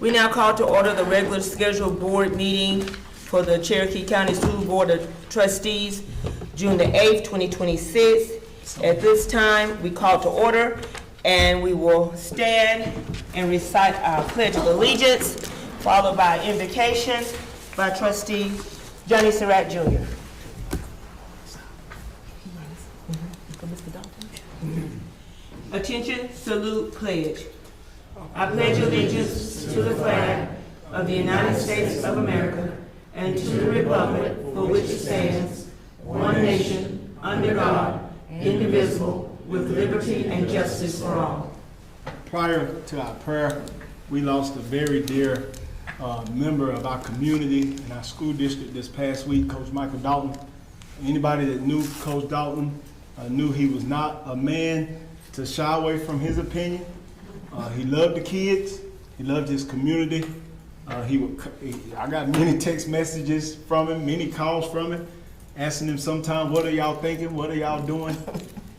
We now call to order the regular scheduled board meeting for the Cherokee County School Board of Trustees, June the 8th, 2026. At this time, we call to order, and we will stand and recite our Pledge of Allegiance, followed by invocation by Trustee Johnny Surratt, Jr. Attention, salute, pledge. I pledge allegiance to the flag of the United States of America and to the republic for which it stands, one nation, under God, indivisible, with liberty and justice for all. Prior to our prayer, we lost a very dear member of our community and our school district this past week, Coach Michael Dalton. Anybody that knew Coach Dalton knew he was not a man to shy away from his opinion. He loved the kids. He loved his community. I got many text messages from him, many calls from him, asking him sometimes, what are y'all thinking? What are y'all doing?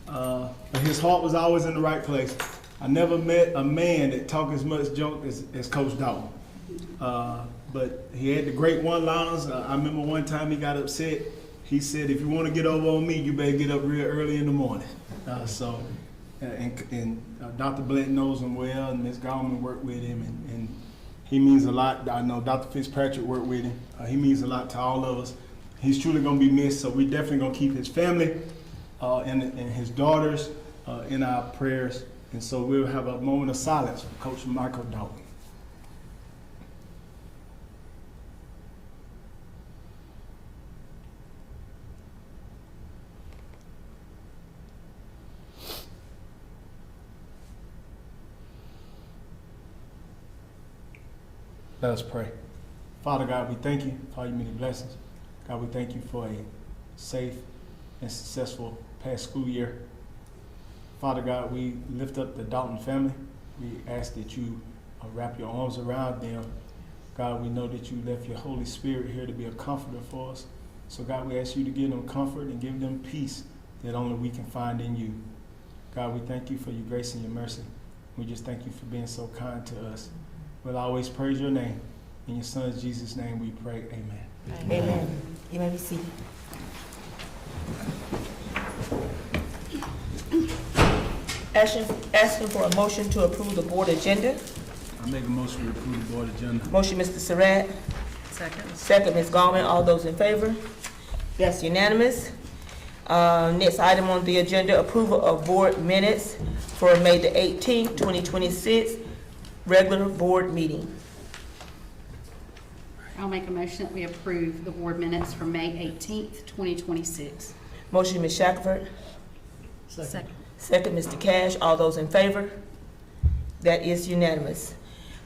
But his heart was always in the right place. I never met a man that talked as much junk as Coach Dalton. But he had the great one-liners. I remember one time he got upset. He said, if you want to get over on me, you better get up real early in the morning. Dr. Blent knows him well, and Ms. Gorman worked with him, and he means a lot. I know Dr. Fitzpatrick worked with him. He means a lot to all of us. He's truly going to be missed, so we're definitely going to keep his family and his daughters in our prayers. And so we'll have a moment of silence for Coach Michael Dalton. Let us pray. Father God, we thank you for all your many blessings. God, we thank you for a safe and successful past school year. Father God, we lift up the Dalton family. We ask that you wrap your arms around them. God, we know that you left your Holy Spirit here to be a comforter for us. So God, we ask you to give them comfort and give them peace that only we can find in you. God, we thank you for your grace and your mercy. We just thank you for being so kind to us. We'll always praise your name. In your Son, Jesus' name, we pray. Amen. Amen. You may be seated. Asking for a motion to approve the board agenda. I make a motion to approve the board agenda. Motion, Mr. Surratt. Second. Second, Ms. Gorman. All those in favor? That's unanimous. Next item on the agenda, approval of board minutes for May the 18th, 2026, regular board meeting. I'll make a motion that we approve the board minutes for May 18th, 2026. Motion, Ms. Shackelford. Second. Second, Mr. Cash. All those in favor? That is unanimous.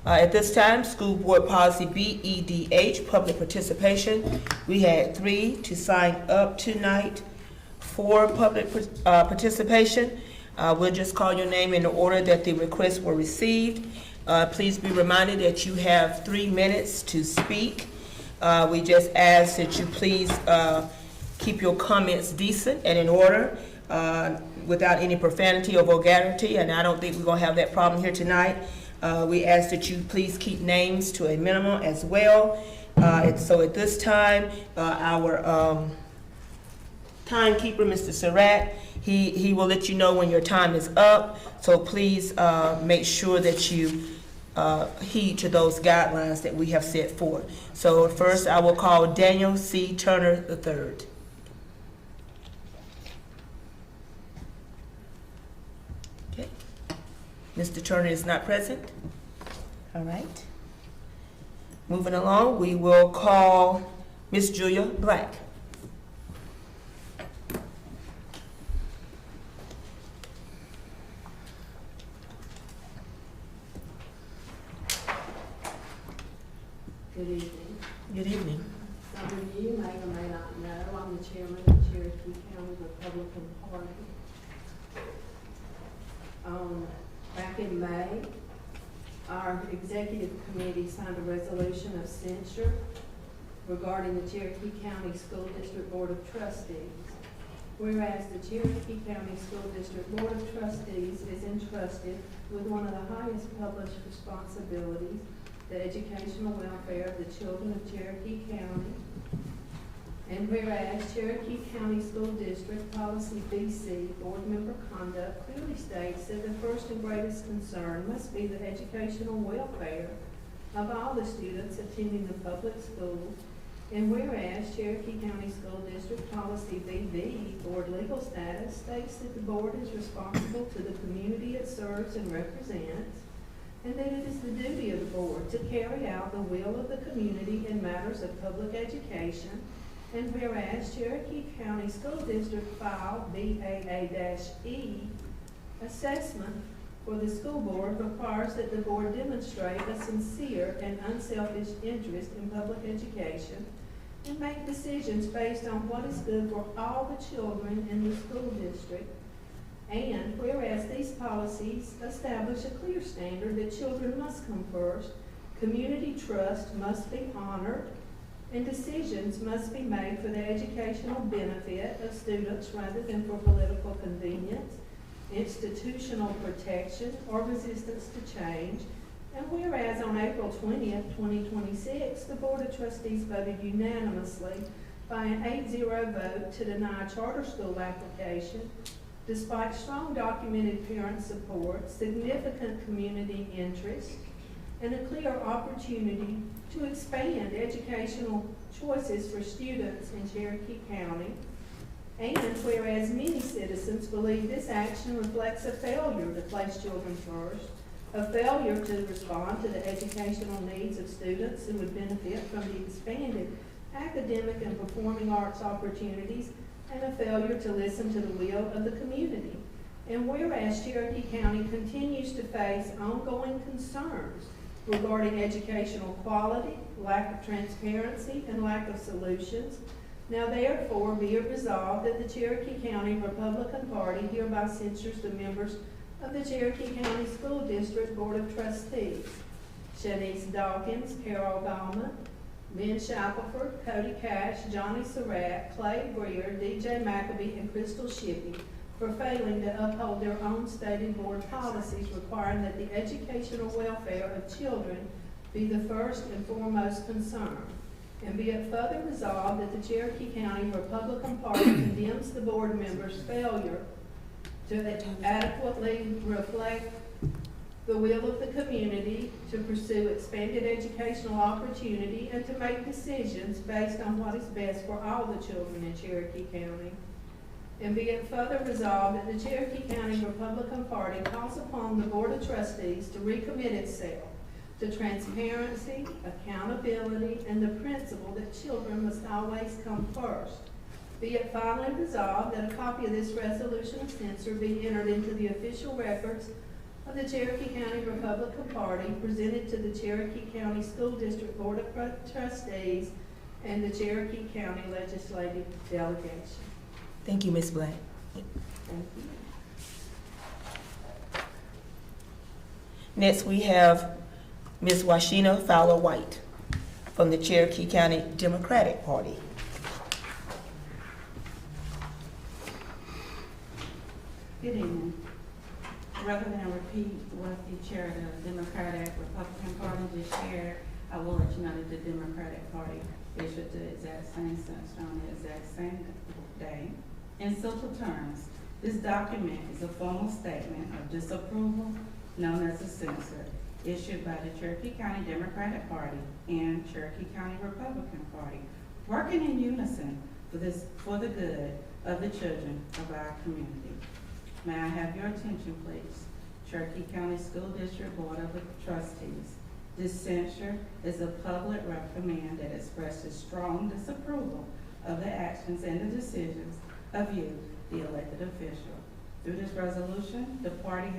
At this time, school board policy BEDH, public participation. We had 3 to sign up tonight for public participation. We'll just call your name in the order that the requests were received. Please be reminded that you have 3 minutes to speak. We just ask that you please keep your comments decent and in order, without any profanity or vulgarity, and I don't think we're going to have that problem here tonight. We ask that you please keep names to a minimum as well. So at this time, our timekeeper, Mr. Surratt, he will let you know when your time is up. So please make sure that you heed to those guidelines that we have set forth. So first, I will call Daniel C. Turner III. Okay. Mr. Turner is not present. All right. Moving along, we will call Miss Julia Black. Good evening. Good evening. Some of you may or may not know I'm the chairman of the Cherokee County Republican Party. Back in May, our executive committee signed a resolution of censure regarding the Cherokee County School District Board of Trustees. Whereas the Cherokee County School District Board of Trustees is entrusted with one of the highest published responsibilities the educational welfare of the children of Cherokee County. And whereas Cherokee County School District Policy BC, Board Member Conduct, clearly states that the first and greatest concern must be the educational welfare of all the students attending the public schools. And whereas Cherokee County School District Policy BB, Board Legal Status, states that the board is responsible to the community it serves and represents, and that it is the duty of the board to carry out the will of the community in matters of public education. And whereas Cherokee County School District File BAA-E assessment for the school board requires that the board demonstrate a sincere and unselfish interest in public education and make decisions based on what is good for all the children in the school district. And whereas these policies establish a clear standard that children must come first, community trust must be honored, and decisions must be made for the educational benefit of students rather than for political convenience, institutional protection, or resistance to change. And whereas on April 20th, 2026, the Board of Trustees voted unanimously by an 8-0 vote to deny charter school application, despite strong documented parent support, significant community interest, and a clear opportunity to expand educational choices for students in Cherokee County. And whereas many citizens believe this action reflects a failure to place children first, a failure to respond to the educational needs of students who would benefit from the expanded academic and performing arts opportunities, and a failure to listen to the will of the community. And whereas Cherokee County continues to face ongoing concerns regarding educational quality, lack of transparency, and lack of solutions, now therefore be it resolved that the Cherokee County Republican Party hereby censures the members of the Cherokee County School District Board of Trustees: Shanice Dawkins, Carol Gallman, Ben Shackelford, Cody Cash, Johnny Surratt, Clay Greer, DJ McAbee, and Crystal Shippey for failing to uphold their own stated board policies requiring that the educational welfare of children be the first and foremost concern. And be it further resolved that the Cherokee County Republican Party condemns the board members' failure to adequately reflect the will of the community, to pursue expanded educational opportunity, and to make decisions based on what is best for all the children in Cherokee County. And be it further resolved that the Cherokee County Republican Party calls upon the Board of Trustees to recommit itself to transparency, accountability, and the principle that children must always come first. Be it finally resolved that a copy of this resolution of censure be entered into the official records of the Cherokee County Republican Party, presented to the Cherokee County School District Board of Trustees and the Cherokee County Legislative Delegation. Thank you, Ms. Black. Thank you. Next, we have Ms. Washina Fowler-White from the Cherokee County Democratic Party. Good evening. Rather than repeat what the chair of the Democratic Republican Party just shared, I will let you know that the Democratic Party issued the exact same censure on the exact same day. In simple terms, this document is a formal statement of disapproval known as a censure, issued by the Cherokee County Democratic Party and Cherokee County Republican Party, working in unison for the good of the children of our community. May I have your attention, please? Cherokee County School District Board of Trustees. This censure is a public reprimand that expresses strong disapproval of the actions and the decisions of you, the elected official. Through this resolution, the party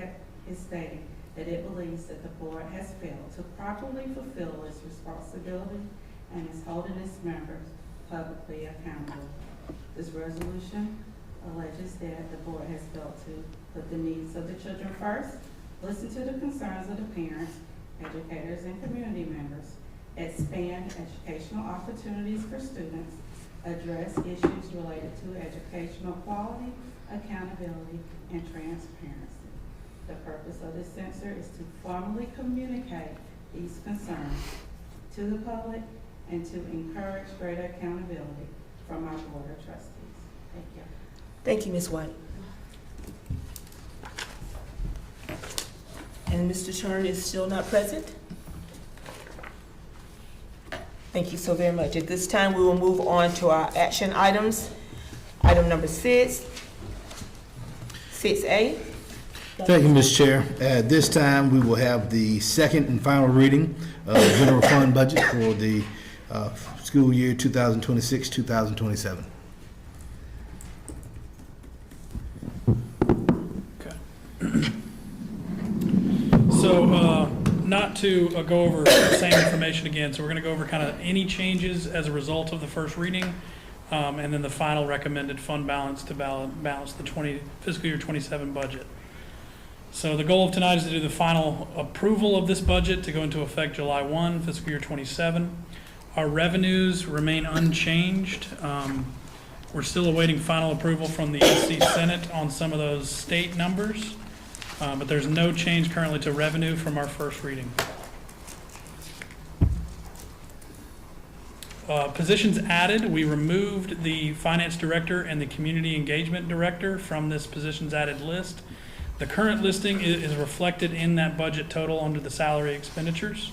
is stating that it believes that the board has failed to properly fulfill its responsibility and is holding its members publicly accountable. This resolution alleges that the board has failed to put the needs of the children first, listen to the concerns of the parents, educators, and community members, expand educational opportunities for students, address issues related to educational quality, accountability, and transparency. The purpose of this censure is to formally communicate these concerns to the public and to encourage greater accountability from our Board of Trustees. Thank you. Thank you, Ms. White. And Mr. Turner is still not present? Thank you so very much. At this time, we will move on to our action items. Item number 6, 6A. Thank you, Ms. Chair. At this time, we will have the second and final reading of the general fund budget for the school year 2026-2027. So, not to go over the same information again, so we're going to go over kind of any changes as a result of the first reading, and then the final recommended fund balance to balance the fiscal year 27 budget. So the goal of tonight is to do the final approval of this budget to go into effect July 1, fiscal year 27. Our revenues remain unchanged. We're still awaiting final approval from the NC Senate on some of those state numbers. But there's no change currently to revenue from our first reading. Positions added, we removed the finance director and the community engagement director from this positions added list. The current listing is reflected in that budget total under the salary expenditures.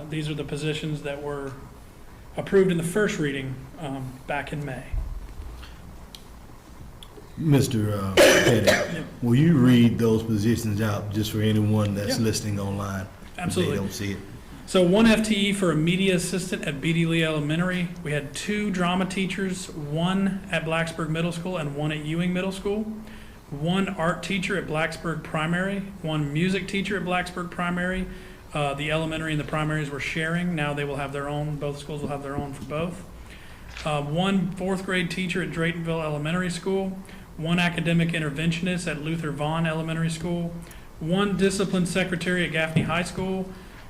These are the positions that were approved in the first reading back in May. Mr. Pettit, will you read those positions out just for anyone that's listening online? Absolutely. If they don't see it. So 1 FTE for a media assistant at B.D. Lee Elementary. We had 2 drama teachers, 1 at Blacksburg Middle School and 1 at Ewing Middle School. 1 art teacher at Blacksburg Primary, 1 music teacher at Blacksburg Primary. The elementary and the primaries were sharing. Now they will have their own, both schools will have their own for both. 1 4th grade teacher at Draytonville Elementary School. 1 academic interventionist at Luther Vaughn Elementary School. 1 discipline secretary at Gaffney High School.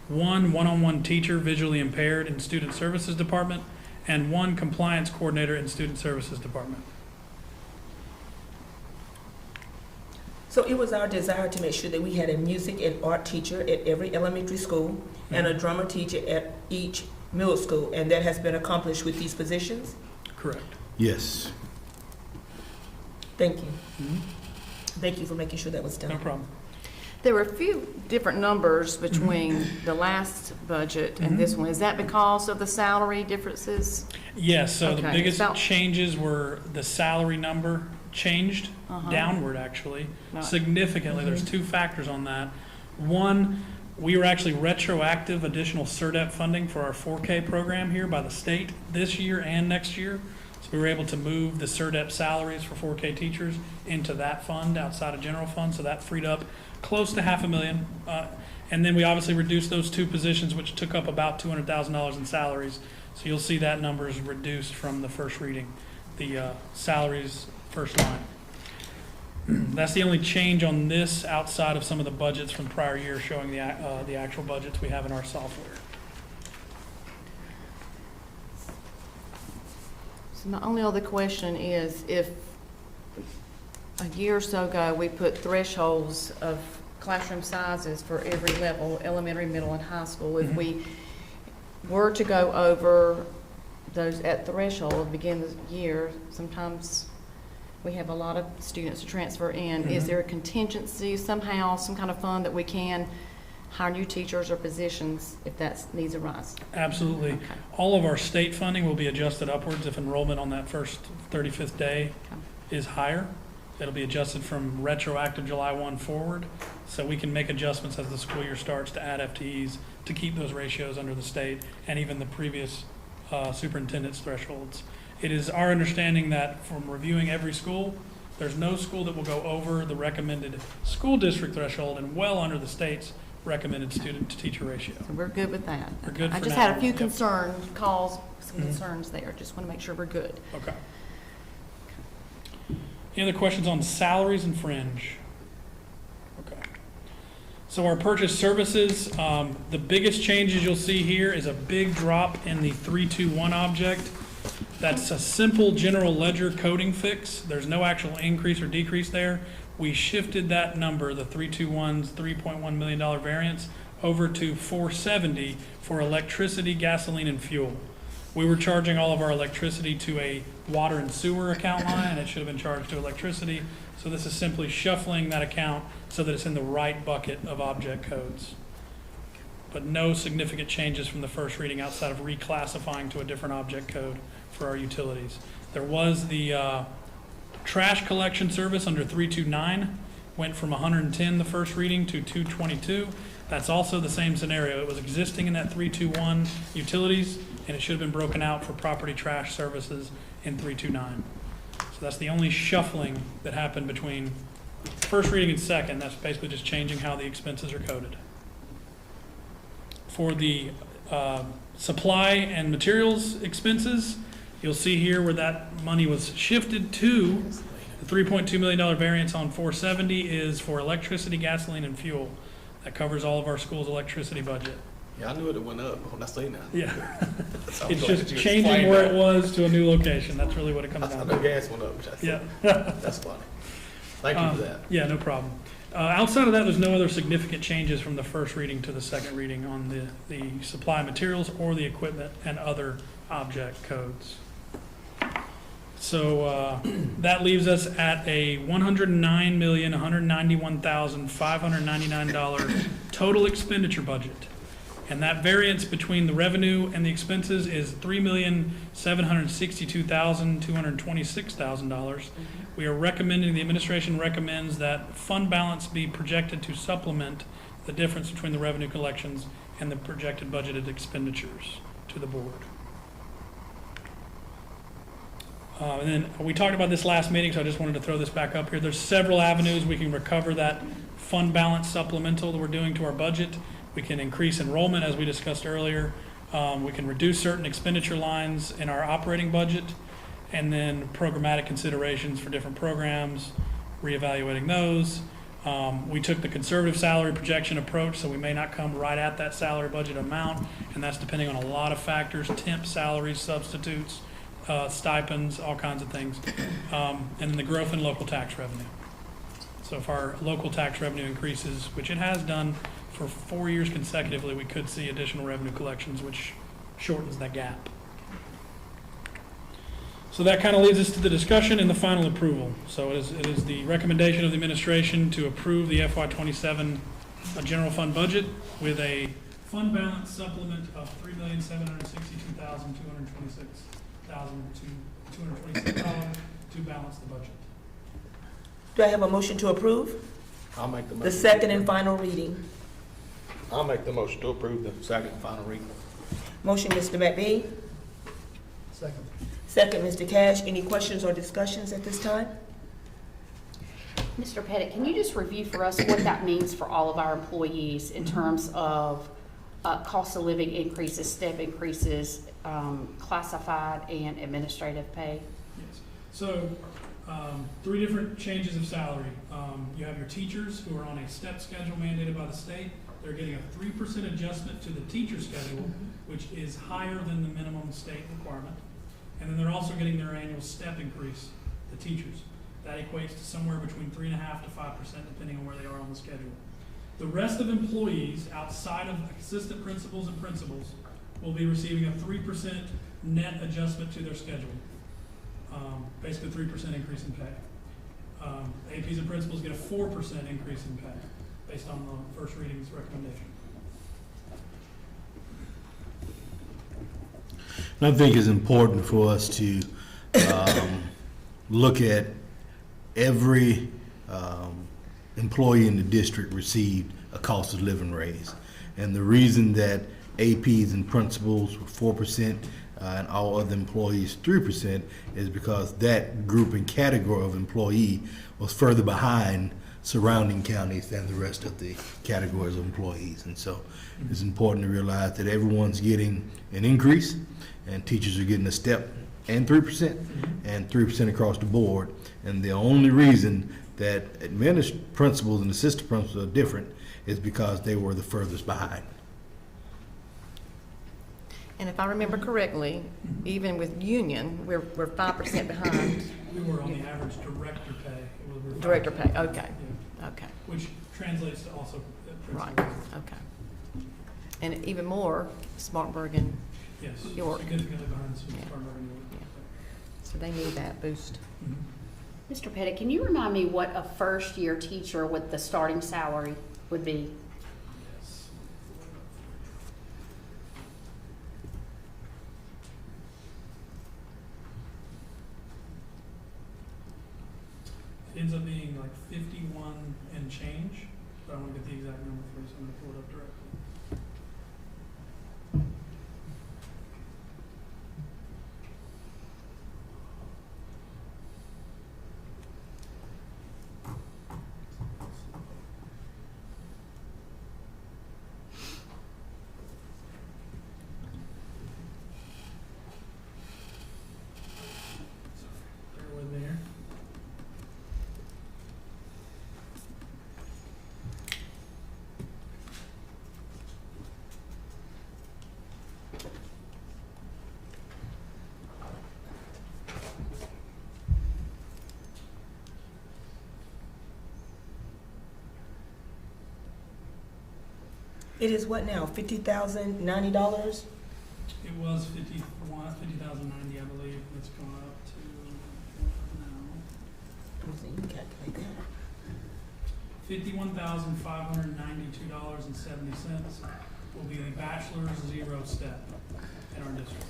1 one-on-one teacher visually impaired in Student Services Department. And 1 compliance coordinator in Student Services Department. So it was our desire to make sure that we had a music and art teacher at every elementary school and a drama teacher at each middle school, and that has been accomplished with these positions? Correct. Yes. Thank you. Thank you for making sure that was done. No problem. There were a few different numbers between the last budget and this one. Is that because of the salary differences? Yes, so the Okay. biggest About- changes were the salary number changed downward, actually, Right. significantly. There's 2 factors on that. One, we were actually retroactive additional CERDEP funding for our 4K program here by the state this year and next year. So we were able to move the CERDEP salaries for 4K teachers into that fund outside of general fund, so that freed up close to $500,000. And then we obviously reduced those 2 positions, which took up about $200,000 in salaries. So you'll see that number is reduced from the first reading, the salaries first line. That's the only change on this outside of some of the budgets from prior years showing the actual budgets we have in our software. So my only other question is, if a year or so ago, we put thresholds of classroom sizes for every level, elementary, middle, and high school, if we were to go over those at threshold at the beginning of the year, sometimes we have a lot of students to transfer in. Is there a contingency somehow, some kind of fund that we can hire new teachers or positions if that needs arise? Absolutely. Okay. All of our state funding will be adjusted upwards if enrollment on that first 35th day is higher. It'll be adjusted from retroactive July 1 forward, so we can make adjustments as the school year starts to add FTEs to keep those ratios under the state and even the previous superintendent's thresholds. It is our understanding that from reviewing every school, there's no school that will go over the recommended school district threshold and well under the state's recommended student-to-teacher ratio. So we're good with that. We're good I for just now. had a few Yep. some concerns there. Just want to make sure we're good. Okay. Any other questions on salaries and fringe? Okay. So our purchase services, the biggest changes you'll see here is a big drop in the 321 object. That's a simple general ledger coding fix. There's no actual increase or decrease there. We shifted that number, the 321's $3.1 million variance, over to 470 for electricity, gasoline, and fuel. We were charging all of our electricity to a water and sewer account line, and it should have been charged to electricity. So this is simply shuffling that account so that it's in the right bucket of object codes. But no significant changes from the first reading outside of reclassifying to a different object code for our utilities. There was the trash collection service under 329, went from 110 the first reading to 222. That's also the same scenario. It was existing in that 321 utilities, and it should have been broken out for property trash services in 329. So that's the only shuffling that happened between first reading and second. That's basically just changing how the expenses are coded. For the supply and materials expenses, you'll see here where that money was shifted to. The $3.2 million variance on 470 is for electricity, gasoline, and fuel. That covers all of our school's electricity budget. Yeah, I knew it went up when I seen that. Yeah. So I'm It's glad just that you changing explained where that. it was to a new location. That's really what it comes I down know to. gas went up, which I said. Yeah. That's funny. Thank you for that. Yeah, no problem. Outside of that, there's no other significant changes from the first reading to the second reading on the supply materials or the equipment and other object codes. So that leaves us at a $109,191,599 total expenditure budget. And that variance between the revenue and the expenses is $3,762,226,000. We are recommending, the administration recommends that fund balance be projected to supplement the difference between the revenue collections and the projected budgeted expenditures to the board. And then we talked about this last meeting, so I just wanted to throw this back up here. There's several avenues we can recover that fund balance supplemental that we're doing to our budget. We can increase enrollment, as we discussed earlier. We can reduce certain expenditure lines in our operating budget, and then programmatic considerations for different programs, reevaluating those. We took the conservative salary projection approach, so we may not come right at that salary budget amount, and that's depending on a lot of factors: temp salaries, substitutes, stipends, all kinds of things, and then the growth in local tax revenue. So if our local tax revenue increases, which it has done for 4 years consecutively, we could see additional revenue collections, which shortens that gap. So that kind of leads us to the discussion and the final approval. So it is the recommendation of the administration to approve the FY27 general fund budget with a fund balance supplement of $3,762,226 to balance the budget. Do I have a motion to approve I'll make the motion. the second and final reading? I'll make the motion to approve the second and final reading. Motion, Mr. McBee. Second. Second, Mr. Cash. Any questions or discussions at this time? Mr. Pettit, can you just review for us what that means for all of our employees in terms of cost of living increases, step increases, classified and administrative pay? Yes. So, 3 different changes of salary. You have your teachers who are on a step schedule mandated by the state. They're getting a 3% adjustment to the teacher schedule, which is higher than the minimum state requirement. And then they're also getting their annual step increase, the teachers. That equates to somewhere between 3.5% to 5%, depending on where they are on the schedule. The rest of employees outside of assistant principals and principals will be receiving a 3% net adjustment to their schedule. Basically 3% increase in pay. APs and principals get a 4% increase in pay based on the first reading's recommendation. And I think it's important for us to look at every employee in the district received a cost of living raise. And the reason that APs and principals were 4% and all other employees 3% is because that group and category of employee was further behind surrounding counties than the rest of the categories of employees. And so it's important to realize that everyone's getting an increase, and teachers are getting a step and 3%, and 3% across the board. And the only reason that principals and assistant principals are different is because they were the furthest behind. And if I remember correctly, even with union, we're 5% behind We were on the average director pay. We were director pay. Okay, Yeah, okay, which translates to also right, principal. okay. And even more, Spartanburg and, Yes. York. Significantly behind some Yeah. Spartanburg and York. so they need that boost. Mhm. Mr. Pettit, can you remind me what a first-year teacher with the starting salary would be? Yes. It ends up being like 51 and change, but I want to get the exact number for you, so I'm going to pull it up directly. Bear with me here. It is what now, $50,090? It was 50,090, I believe. It's gone up to now You can calculate that. $51,592.70 will be the bachelor's zero step in our district.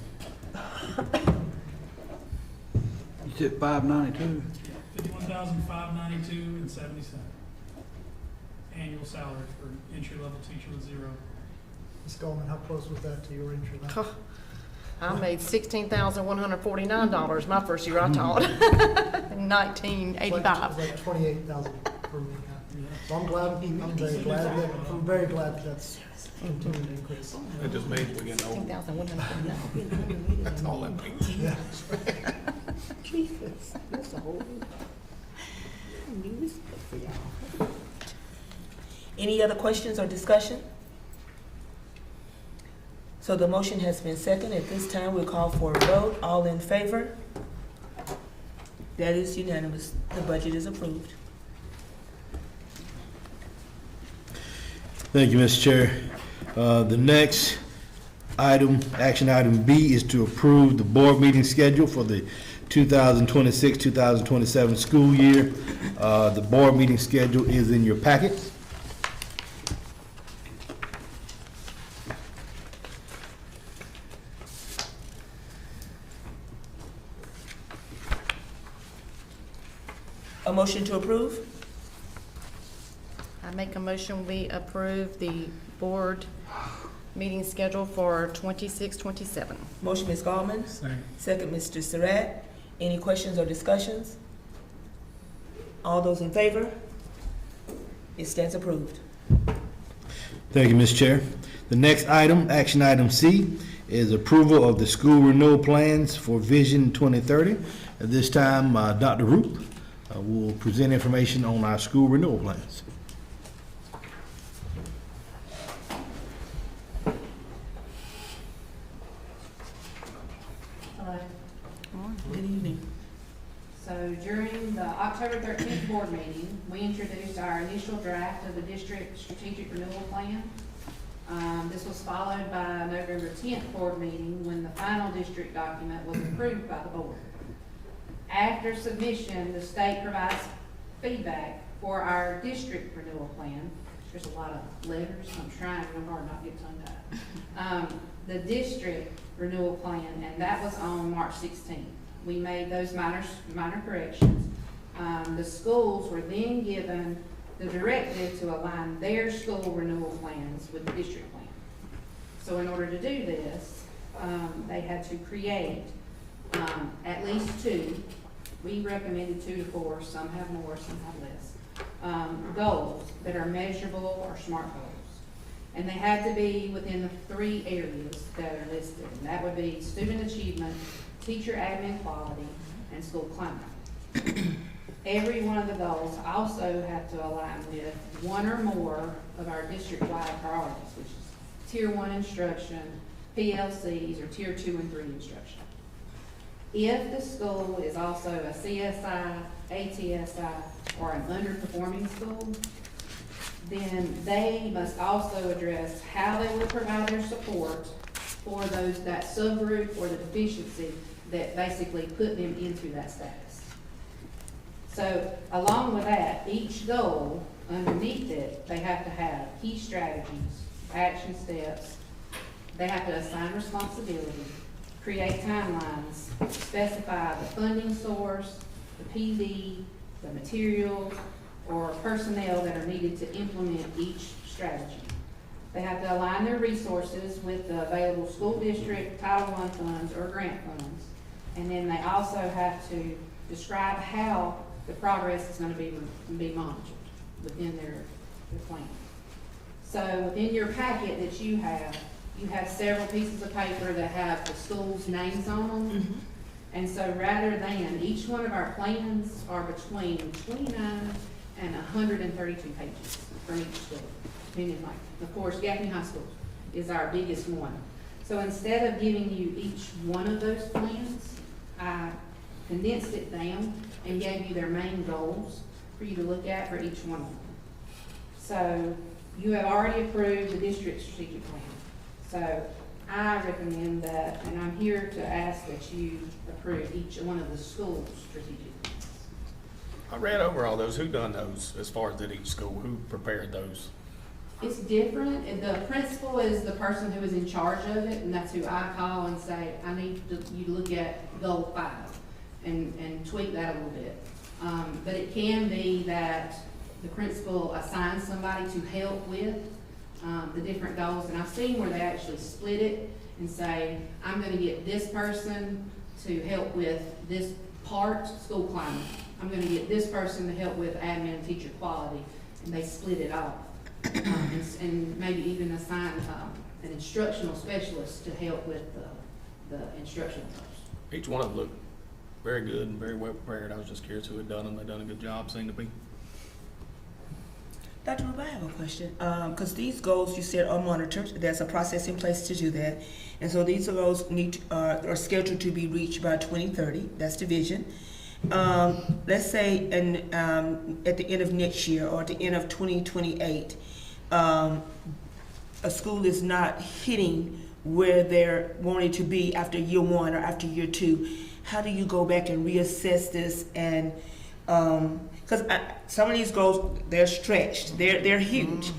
You said 592? Yeah, $51,592.70 annual salary for entry level teacher with zero. Ms. Goldman, how close was that to your entry level? I made $16,149 my first year I taught, in It's 1985. like 28,000 per week. So I'm very glad that that's continued to increase. It just means we're getting old. $16,149. That's all that means. Yeah. Jesus, that's a whole news for y'all. Any other questions or discussion? So the motion has been seconded. At this time, we'll call for a vote. All in favor? That is unanimous. The budget is approved. Thank you, Mr. Chair. The next item, action item B, is to approve the board meeting schedule for the 2026-2027 school year. The board meeting schedule is in your packet. A motion to approve? I make a motion, we approve the board meeting schedule for 26-27. Motion, Ms. Gallman. Second, Mr. Surratt. Any questions or discussions? All those in favor? It stands approved. Thank you, Ms. Chair. The next item, action item C, is approval of the school renewal plans for Vision 2030. At this time, Dr. Roop will present information on our school renewal plans. Hello. Good evening. So during the October 13th board meeting, we introduced our initial draft of the district strategic renewal plan. This was followed by a November 10th board meeting when the final district document was approved by the board. After submission, the state provides feedback for our district renewal plan. There's a lot of letters, I'm trying real hard not to get tongue tied. The district renewal plan, and that was on March 16th. We made those minor corrections. The schools were then given the directive to align their school renewal plans with the district plan. So in order to do this, they had to create at least two. We recommended 2 to 4, some have more, some have less. Goals that are measurable or SMART goals. And they had to be within the 3 areas that are listed. And that would be student achievement, teacher admin quality, and school climate. Every one of the goals also have to align with one or more of our district-wide priorities, which is Tier 1 instruction, PLCs, or Tier 2 and 3 instruction. If the school is also a CSI, ATSI, or an underperforming school, then they must also address how they will provide their support for that subgroup or the deficiency that basically put them into that status. So along with that, each goal underneath it, they have to have key strategies, action steps. They have to assign responsibility, create timelines, specify the funding source, the PD, the materials, or personnel that are needed to implement each strategy. They have to align their resources with the available school district, Title I funds, or grant funds. And then they also have to describe how the progress is going to be monitored within their plan. So within your packet that you have several pieces of paper that have the school's names on them. Mm-hmm. And so rather than, each one of our plans are between 29 and 132 pages from each school, depending on, of course, Gaffney High School is our biggest one. So instead of giving you each one of those plans, I condensed it down and gave you their main goals for you to look at for each one of them. So you have already approved the district strategic plan. So I recommend that, and I'm here to ask that you approve each one of the school's strategic plans. I read over all those. Who done those as far as at each school? Who prepared those? It's different, and the principal is the person who is in charge of it, and that's who I call and say, I need you to look at goal 5 and tweak that a little bit. But it can be that the principal assigns somebody to help with the different goals, and I've seen where they actually split it and say, I'm gonna get this person to help with this part, school climate. I'm gonna get this person to help with admin and teacher quality, and they split it off. And maybe even assign an instructional specialist to help with the instructional goals. Each one of them looked very good and very well prepared. I was just curious who had done them. They done a good job, seemed to be. Dr. Ruba, I have a question, because these goals you said are monitored. There's a process in place to do that, and so these goals are scheduled to be reached by 2030. That's the vision. Let's say, at the end of next year or at the end of 2028, a school is not hitting where they're wanting to be after year 1 or after year 2. How do you go back and reassess this? And because some of these goals, they're stretched, they're huge.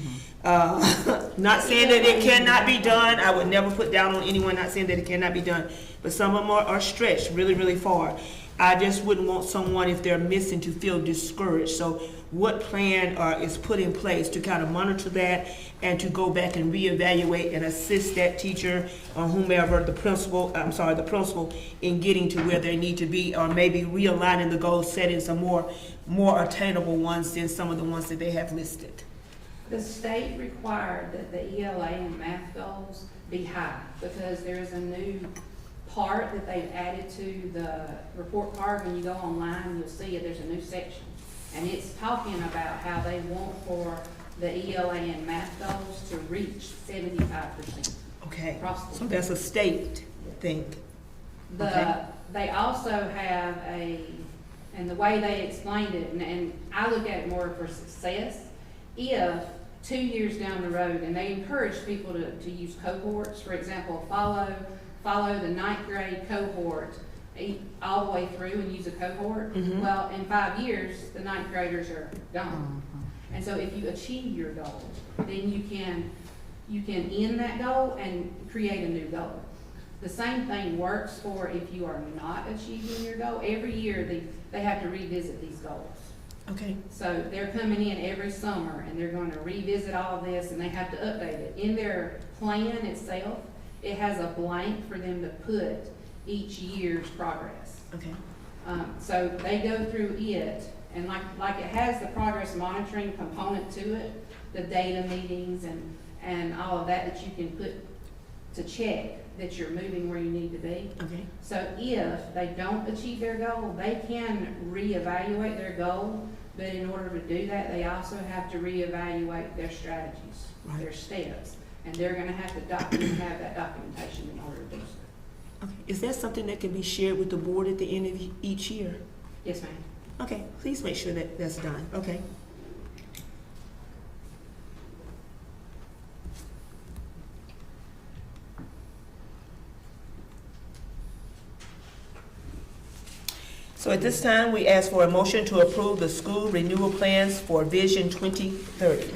Not saying that it cannot be done. I would never put down on anyone, not saying that it cannot be done, but some of them are stretched really, really far. I just wouldn't want someone, if they're missing, to feel discouraged. So what plan is put in place to kind of monitor that and to go back and reevaluate and assist that teacher or whomever, the principal in getting to where they need to be, or maybe realigning the goals, setting some more attainable ones than some of the ones that they have listed? The state required that the ELA and math goals be high because there is a new part that they've added to the report card. When you go online, you'll see it. There's a new section, and it's talking about how they want for the ELA and math goals to reach 75%. Okay, across the so that's a state thing. Okay. They also have and the way they explained it, and I look at it more for success, if 2 years down the road, and they encourage people to use cohorts, for example, follow the 9th grade cohort all the way through and use a cohort. Mm-hmm. Well, in 5 years, the 9th graders are gone. And so if you achieve your goal, then you can end that goal and create a new goal. The same thing works for if you are not achieving your goal. Every year, they have to revisit these goals. Okay. So they're coming in every summer and they're going to revisit all of this and they have to update it. In their plan itself, it has a blank for them to put each year's progress. Okay. So they go through it, and like it has the progress monitoring component to it, the data meetings and all of that you can put to check that you're moving where you need to be. Okay. So if they don't achieve their goal, they can reevaluate their goal, but in order to do that, they also have to reevaluate their strategies, Right. their steps, and they're gonna have to have that documentation in order to do so. Okay. Is that something that can be shared with the board at the end of each year? Yes, ma'am. Okay, please make sure that that's done. Okay. So at this time, we ask for a motion to approve the school renewal plans for Vision 2030.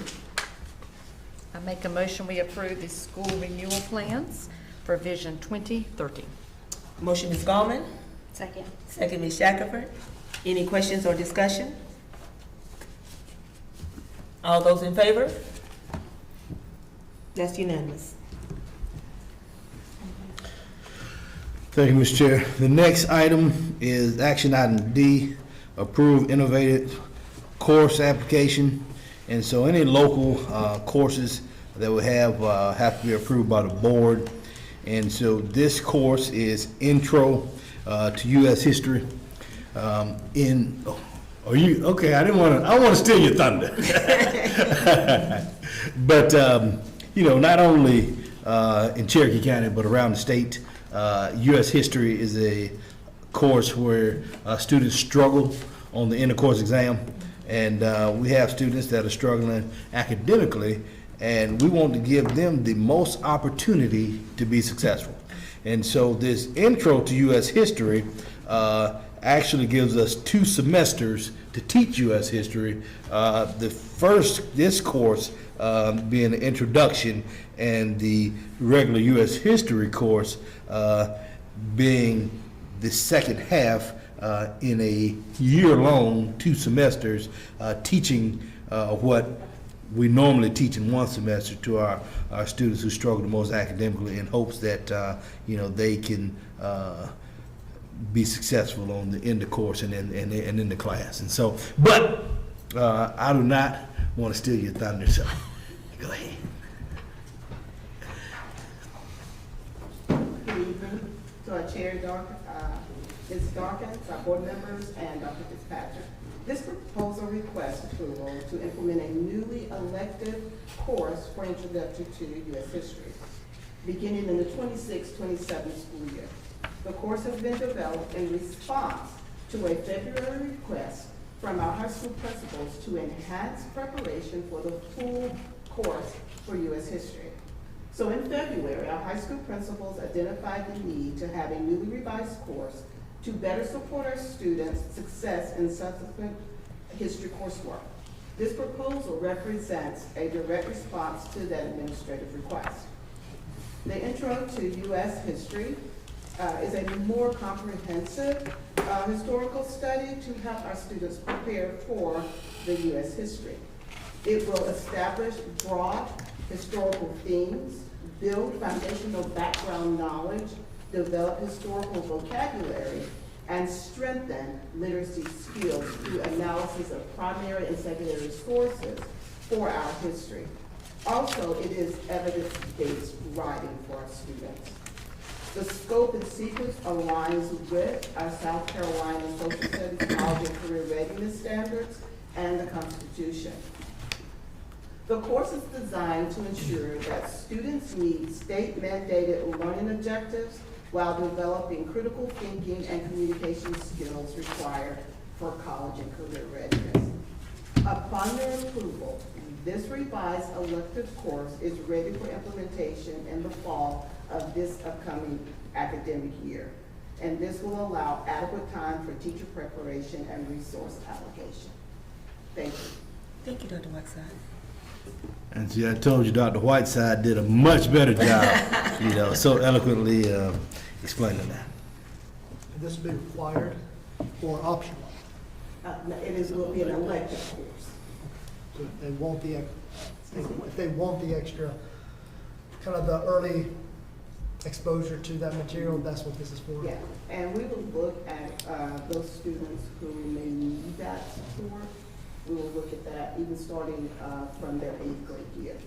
I make a motion, we approve the school renewal plans for Vision 2030. Motion, Ms. Gallman. Second. Second, Ms. Shackelford. Any questions or discussion? All those in favor? That's unanimous. Thank you, Mr. Chair. The next item is action item D, approve innovative course application. And so any local courses that we have to be approved by the board. And so this course is Intro to U.S. History. Are you, okay, I want to steal your thunder. But, not only in Cherokee County, but around the state, U.S. History is a course where students struggle on the end of course exam. And we have students that are struggling academically, and we want to give them the most opportunity to be successful. And so this Intro to U.S. History actually gives us 2 semesters to teach U.S. history. This course being the introduction, and the regular U.S. history course being the second half in a year-long 2 semesters, teaching what we normally teach in 1 semester to our students who struggle the most academically, in hopes that they can be successful on the end of course and in the class. And so, but I do not want to steal your thunder, so go ahead. Good evening to our chair, Ms. Dawkins, our board members, and Dr. Fitzpatrick. This proposal requests approval to implement a newly elective course for introduction to U.S. history, beginning in the 26-27 school year. The course has been developed in response to a February request from our high school principals to enhance preparation for the full course for U.S. history. So in February, our high school principals identified the need to have a newly revised course to better support our students' success in subsequent history coursework. This proposal represents a direct response to that administrative request. The Intro to U.S. History is a more comprehensive historical study to help our students prepare for the U.S. history. It will establish broad historical themes, build foundational background knowledge, develop historical vocabulary, and strengthen literacy skills through analysis of primary and secondary sources for our history. Also, it is evidence-based writing for our students. The scope and sequence aligns with our South Carolina Social Studies College and Career Readiness Standards and the Constitution. The course is designed to ensure that students meet state-mandated learning objectives while developing critical thinking and communication skills required for college and career readiness. Upon their approval, this revised elective course is ready for implementation in the fall of this upcoming academic year. And this will allow adequate time for teacher preparation and resource allocation. Thank you. Thank you, Dr. Whiteside. And see, I told you Dr. Whiteside did a much better job, so eloquently explaining that. And this will be required or optional. No, will be an elective course. So if they want the extra, kind of the early exposure to that material, that's what this is for. Yeah, and we will look at those students who may need that support. We will look at that even starting from their 8th grade year.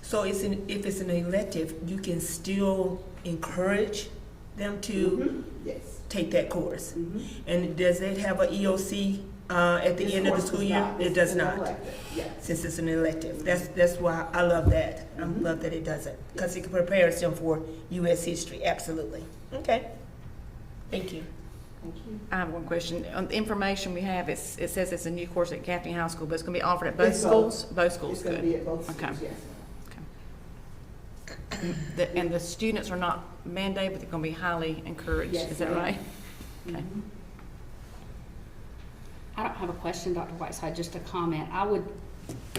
So if it's an elective, you can still encourage them to Yes. take that course. Mm-hmm. And does it have an EOC at the end of the school year? It does not. Yes. Since it's an elective. That's why I love that. I love that it doesn't, because it prepares them for U.S. history, absolutely. Okay, thank you. Thank you. I have one question. On the information we have, it says it's a new course at Gaffney High School, but it's going to be offered at both It's schools? both. Both schools, It's going to good. be at both schools, Okay. yes. And the students are not mandated, but they're going to be highly encouraged, Yes, is that ma'am. right? Okay. I don't have a question, Dr. Whiteside, just a comment. I would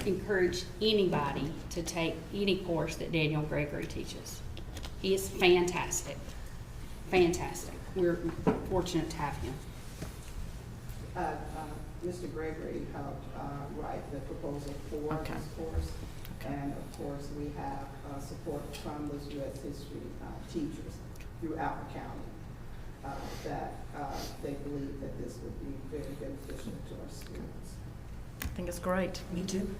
encourage anybody to take any course that Daniel Gregory teaches. He is fantastic, fantastic. We're fortunate to have him. Mr. Gregory helped write the proposal for Okay. this course. Okay. And of course, we have support from those U.S. history teachers throughout the county that they believe that this would be very beneficial to our students. I think it's great. Me too.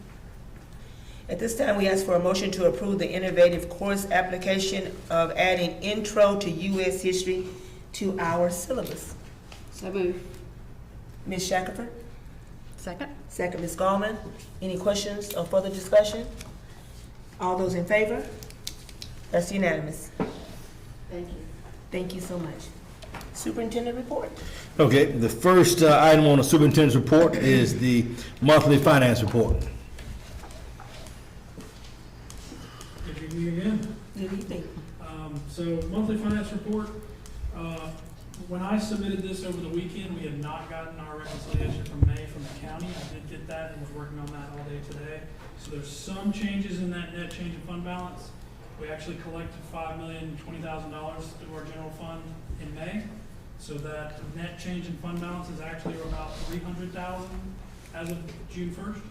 At this time, we ask for a motion to approve the innovative course application of adding Intro to U.S. History to our syllabus. So move. Ms. Shackelford? Second? Second, Ms. Gallman. Any questions or further discussion? All those in favor? That's unanimous. Thank you. Thank you so much. Superintendent report. Okay, the first item on the superintendent's report is the monthly finance report. Good evening again. Good evening. So monthly finance report, when I submitted this over the weekend, we had not gotten our reconciliation from May from the county. I did get that and was working on that all day today. So there's some changes in that net change in fund balance. We actually collected $5,020,000 through our general fund in May. So that net change in fund balance is actually about $300,000 as of June 1st.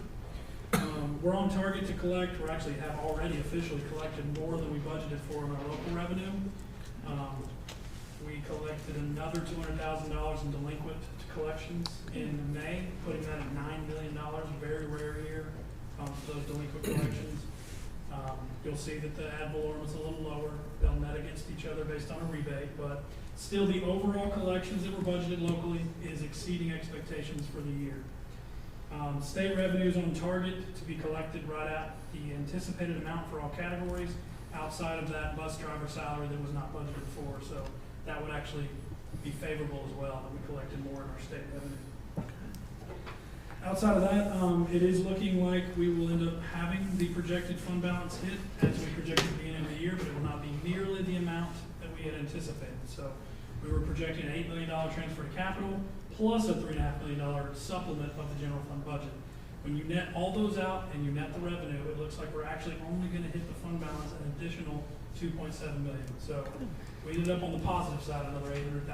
We're on target to collect, we actually have already officially collected more than we budgeted for in our local revenue. We collected another $200,000 in delinquent collections in May, putting that at $9 million, very rare year for those delinquent collections. You'll see that the ad valorem is a little lower. They'll net against each other based on a rebate, but still the overall collections that were budgeted locally is exceeding expectations for the year. State revenues on target to be collected right at the anticipated amount for all categories, outside of that bus driver salary that was not budgeted for. So that would actually be favorable as well, that we collected more in our state revenue. Outside of that, it is looking like we will end up having the projected fund balance hit as we projected at the beginning of the year, but it will not be nearly the amount that we had anticipated. So we were projecting an $8 million transfer to capital plus a $3.5 million supplement of the general fund budget. When you net all those out and you net the revenue, it looks like we're actually only going to hit the fund balance an additional $2.7 million. So we ended up on the positive side, another $800,000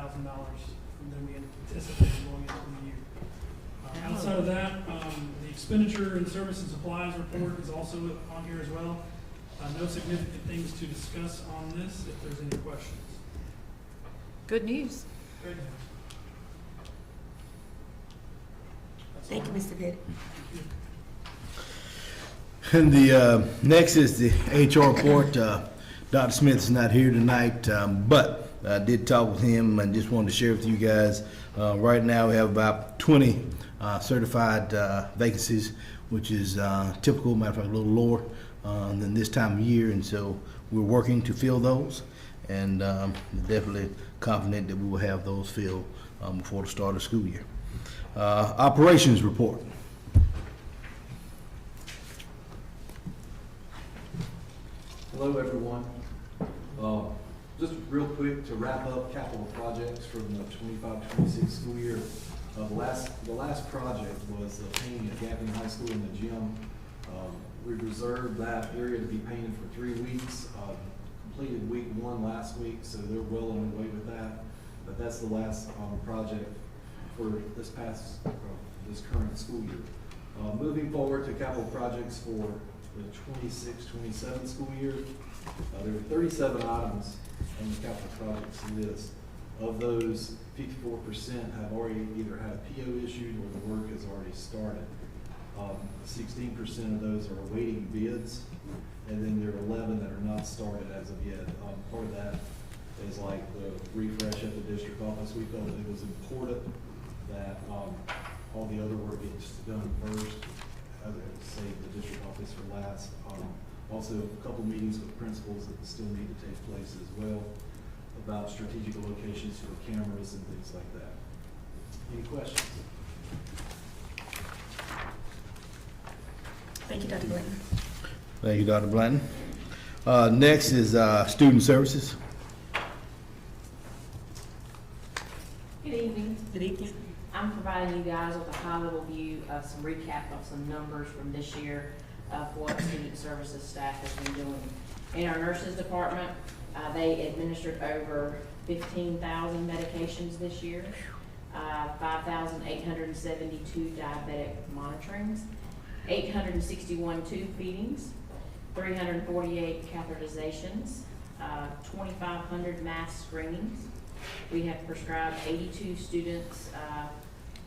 than we anticipated going into the year. Outside of that, the expenditure and service and supplies report is also on here as well. No significant things to discuss on this if there's any questions. Good news. Great. Thank you, Mr. Petty. And the next is the HR report. Dr. Smith is not here tonight, but I did talk with him and just wanted to share with you guys. Right now, we have about 20 certified vacancies, which is typical, matter of fact, a little lower than this time of year, and so we're working to fill those, and definitely confident that we will have those filled before the start of the school year. Operations report. Hello, everyone. Just real quick to wrap up capital projects from the 25-26 school year. The last project was the painting at Gaffney High School in the gym. We reserved that area to be painted for 3 weeks. Completed week 1 last week, so they're well on their way with that. But that's the last project for this current school year. Moving forward to capital projects for the 26-27 school year, there were 37 items on the capital projects list. Of those, 54% have already either had a PO issued or the work has already started. 16% of those are awaiting bids, and then there are 11 that are not started as of yet. Part of that is like the refresh at the district office. We felt it was important that all the other work gets done first, save the district office for last. Also, a couple meetings with principals that still need to take place as well about strategic locations for cameras and things like that. Any questions? Thank you, Dr. Blanton. Thank you, Dr. Blanton. Next is student services. Good evening. Good evening. I'm providing you guys with a high-level view of some recap of some numbers from this year of what student services staff has been doing. In our nurses department, they administered over 15,000 medications this year, 5,872 diabetic monitorings, 861 tube feedings, 348 catheterizations, 2,500 mass screenings. We have prescribed 82 students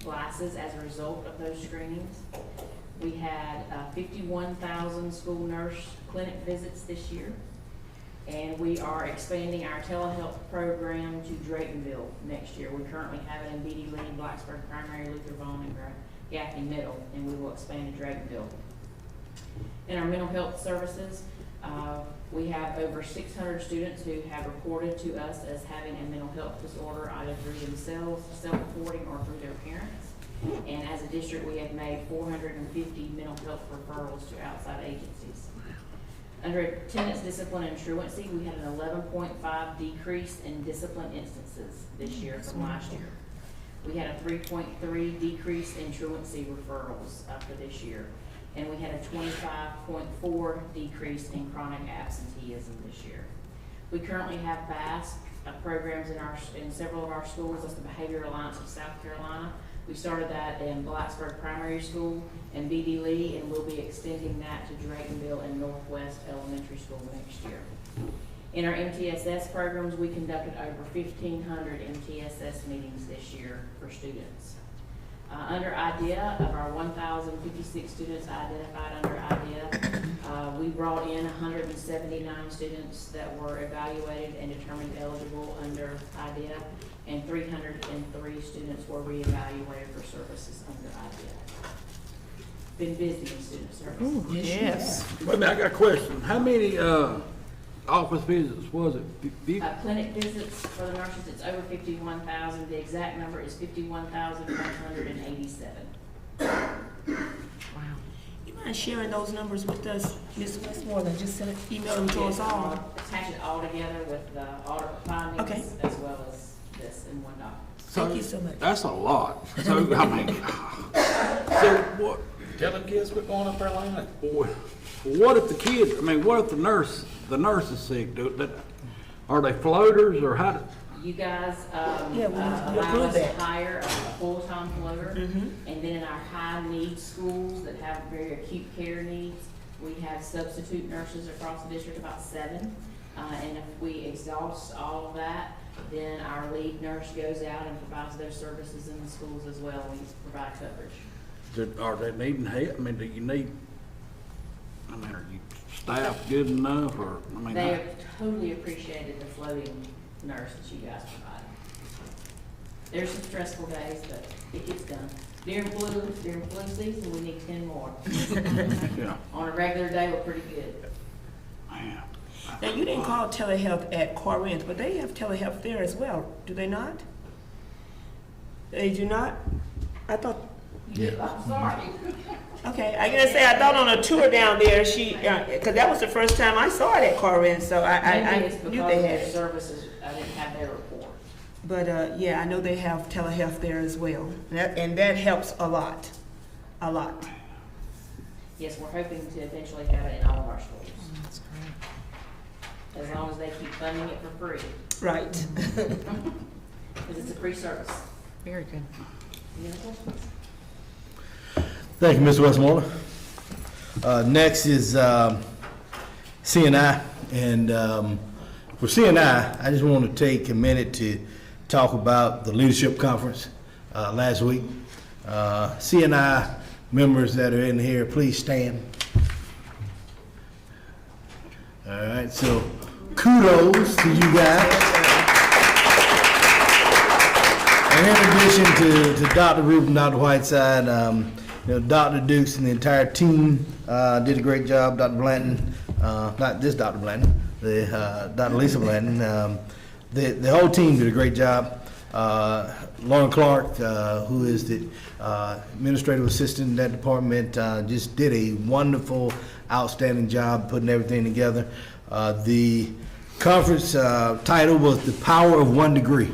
glasses as a result of those screenings. We had 51,000 school nurse clinic visits this year. And we are expanding our telehealth program to Draytonville next year. We currently have it in BD Lee, Blacksburg Primary, Luther Vaughn, and Gaffney Middle, and we will expand to Draytonville. In our mental health services, we have over 600 students who have reported to us as having a mental health disorder, either through themselves, self-reporting, or through their parents. And as a district, we have made 450 mental health referrals to outside agencies. Under attendance, discipline, and truancy, we had an 11.5 decrease in discipline instances this year from last year. We had a 3.3 decrease in truancy referrals for this year. And we had a 25.4 decrease in chronic absenteeism this year. We currently have VASC programs in several of our schools. That's the Behavior Alliance of South Carolina. We started that in Blacksburg Primary School and BD Lee, and we'll be extending that to Draytonville and Northwest Elementary School next year. In our MTSS programs, we conducted over 1,500 MTSS meetings this year for students. Under IDEA, of our 1,056 students identified under IDEA, we brought in 179 students that were evaluated and determined eligible under IDEA, and 303 students were reevaluated for services under IDEA. Been busy in student services. Ooh, yes. Wait a minute, I got a question. How many, office visits was it? Clinic visits for the nurses, it's over 51,000. The exact number is 51,187. Wow. You mind sharing those numbers with us, Ms. Westmoreland? Just email them to us all. Attach it all together with the audit findings, Okay. as well as this in one document. Thank you so much. That's a lot. So, I mean, so what, Tell them kids quit going up there like that. what if the kids, I mean, what if the nurse is sick? Are they floaters or how do? You guys, Yeah, we allow approve us to that. hire a full-time floater. Mhm. And then in our high-need schools that have very acute care needs, we have substitute nurses across the district, about 7. And if we exhaust all of that, then our lead nurse goes out and provides those services in the schools as well. We provide coverage. Are they needing help? I mean, do you need, I mean, are you staffed good enough or, I mean? They have totally appreciated the floating nurse that you guys provide. There's some stressful days, but it gets done. During flu season, we need 10 more. Yeah. On a regular day, we're pretty good. Man. Now, you didn't call telehealth at Corinth, but they have telehealth there as well, do they not? They do not? I thought, I'm sorry. okay, I gotta say, I thought on a tour down there, because that was the first time I saw it at Corinth, so I Maybe it's knew because they of had their it. services, I didn't have their report. But, yeah, I know they have telehealth there as well, and that helps a lot, a lot. Yes, we're hoping to eventually have it in all of our schools, That's great. as long as they keep funding it for free, Right. because it's a free service. Very good. Any other questions? Thank you, Mr. Westmoreland. Next is CNI, and for CNI, I just want to take a minute to talk about the leadership conference last week. CNI members that are in here, please stand. All right, so kudos to you guys. And in addition to Dr. Rubin, Dr. Whiteside, Dr. Dukes and the entire team did a great job. Dr. Blanton, not this Dr. Blanton, Dr. Lisa Blanton, the whole team did a great job. Lauren Clark, who is the administrative assistant in that department, just did a wonderful, outstanding job putting everything together. The conference title was The Power of 1 Degree.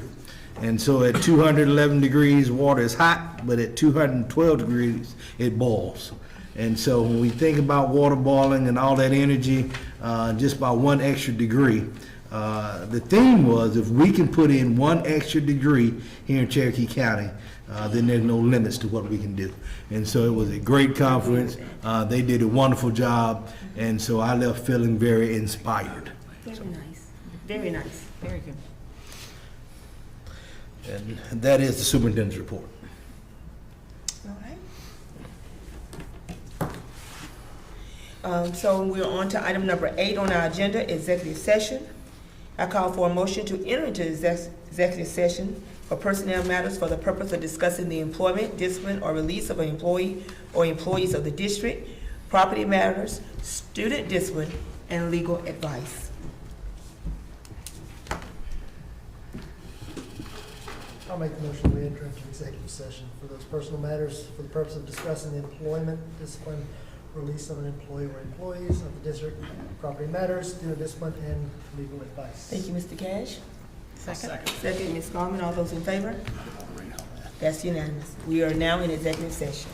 And so at 211 degrees, water is hot, but at 212 degrees, it boils. And so when we think about water boiling and all that energy, just by 1 extra degree, the theme was if we can put in 1 extra degree here in Cherokee County, then there's no limits to what we can do. And so it was a great conference. They did a wonderful job, and so I left feeling very inspired. Very nice, very nice. Very good. And that is the superintendent's report. All right. So we're on to item number 8 on our agenda, executive session. I call for a motion to enter into executive session for personnel matters for the purpose of discussing the employment, discipline, or release of an employee or employees of the district, property matters, student discipline, and legal advice. I'll make the motion we enter into executive session for those personal matters for the purpose of discussing the employment, discipline, release of an employee or employees of the district, property matters, student discipline, and legal advice. Thank you, Mr. Cash. Second. Second, Ms. Gorman. All those in favor? That's unanimous. We are now in executive session.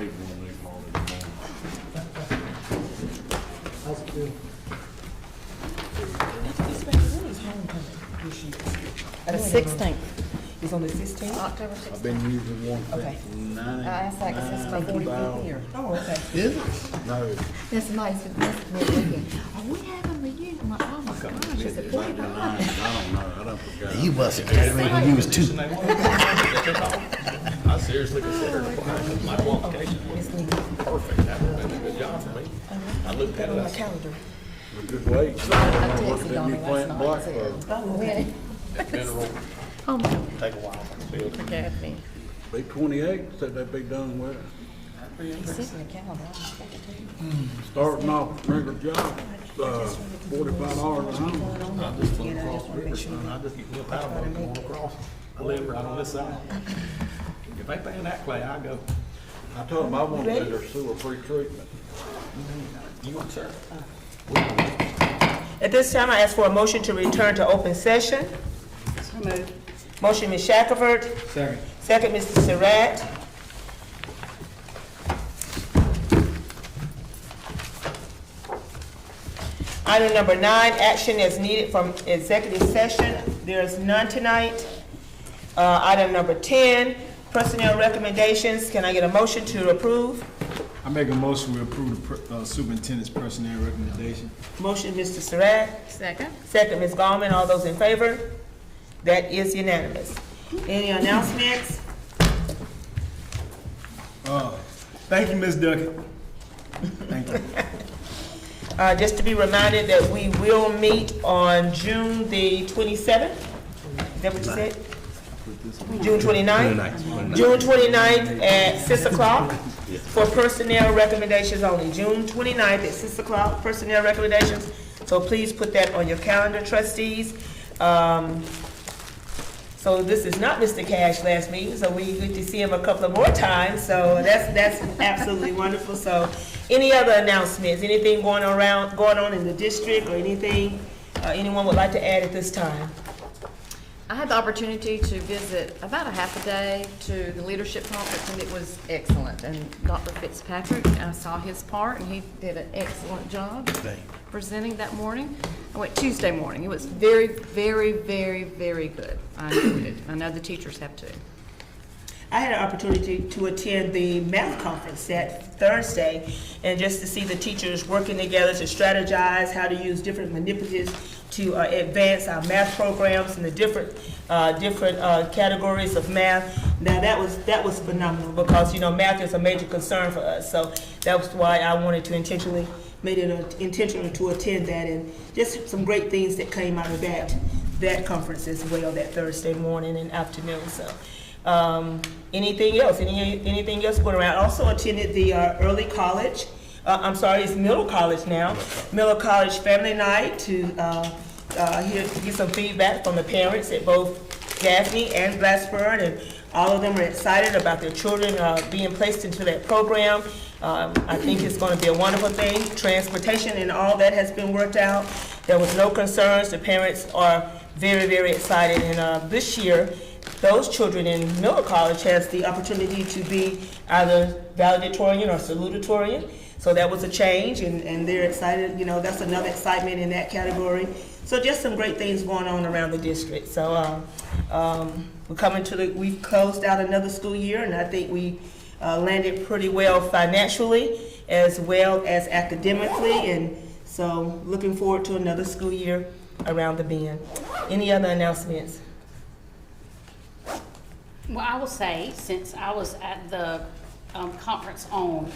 need one of these holidays morning. How's it feel? The 16th, It's on the 16th? October I've 16th. been using one Okay. for 99. I asked that 'cause it's my 45th year. Oh, okay. Is it? No, That's nice, that's looking. Are we having a reunion? I'm like, oh my gosh, is it 45? 99. I don't know, I don't forget. You must have graduated when you was two. I seriously considered applying, because my qualifications were perfect, that would have been a good job for me. I looked at it, I said, Calendar. Just wait. I What's texted the Donna new plant in last night and Blacksburg? said, that mineral oh my, take a while to build. forgot me. Be 28, said they'd be done with it. He sent me a calendar, I just got it to you. Starting off regular job, 45 hours an hour. I just flew across the river, son, I just get me a paddle boat going across. I live right on this side. If they paying that clay, I go. I told them I wanted their sewer-free treatment. You want, sir? At this time, I ask for a motion to return to open session. So moved. Motion, Ms. Shackelford. Second. Second, Mr. Surratt. Item number 9, action as needed from executive session. There is none tonight. Item number 10, personnel recommendations. Can I get a motion to approve? I make a motion to approve the superintendent's personnel recommendation. Motion, Mr. Surratt. Second? Second, Ms. Gallman. All those in favor? That is unanimous. Any announcements? Thank you, Ms. Duckett. Thank you. Just to be reminded that we will meet on June the 27th. Is that what you said? June 29th? June 29th at 6 o'clock for personnel recommendations only. June 29th at 6 o'clock, personnel recommendations. So please put that on your calendar, trustees. So this is not Mr. Cash last meeting, so we get to see him a couple of more times, so that's absolutely wonderful. So any other announcements, anything going on in the district, or anything anyone would like to add at this time? I had the opportunity to visit about a half a day to the leadership conference, and it was excellent. And Dr. Fitzpatrick, I saw his part, and he did an excellent job presenting that morning. I went Tuesday morning. It was very, very, very, very good. I enjoyed it. I know the teachers have too. I had an opportunity to attend the math conference that Thursday, and just to see the teachers working together to strategize how to use different manipulatives to advance our math programs and the different categories of math. Now that was phenomenal, because math is a major concern for us. So that was why I wanted to intentional to attend that, and just some great things that came out of that conference as well, that Thursday morning and afternoon. So. Anything else? Anything else going around? Also attended the early college. It's middle college now. Middle college family night to get some feedback from the parents at both Gaffney and Blacksburg, and all of them are excited about their children being placed into that program. I think it's going to be a wonderful thing. Transportation and all that has been worked out. There was no concerns. The parents are very, very excited, and this year, those children in middle college has the opportunity to be either valedictorian or salutatorian. So that was a change, and they're excited. That's another excitement in that category. So just some great things going on around the district. So we've closed out another school year, and I think we landed pretty well financially as well as academically. And so looking forward to another school year around the bend. Any other announcements? Well, I will say, since I was at the conference on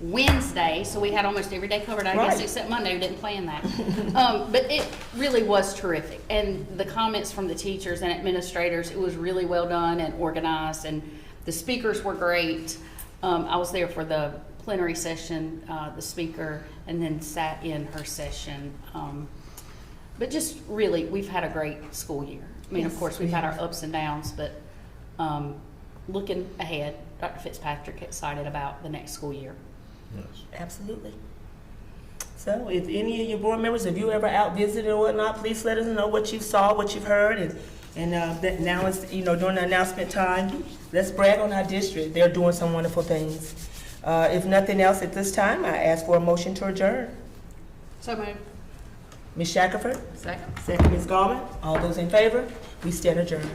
Wednesday, so we had almost every day covered, I guess, Right. except Monday, we didn't plan that. But it really was terrific. And the comments from the teachers and administrators, it was really well done and organized, and the speakers were great. I was there for the plenary session, the speaker, and then sat in her session. But just really, we've had a great school year. I mean, of course, we've had our ups and downs, but looking ahead, Dr. Fitzpatrick excited about the next school year. Yes. Absolutely. So if any of your board members, if you ever out visited or whatnot, please let us know what you saw, what you've heard, and that now is, during the announcement time, let's brag on our district. They're doing some wonderful things. If nothing else at this time, I ask for a motion to adjourn. So moved. Ms. Shackelford? Second. Second, Ms. Gorman. All those in favor? We stand adjourned.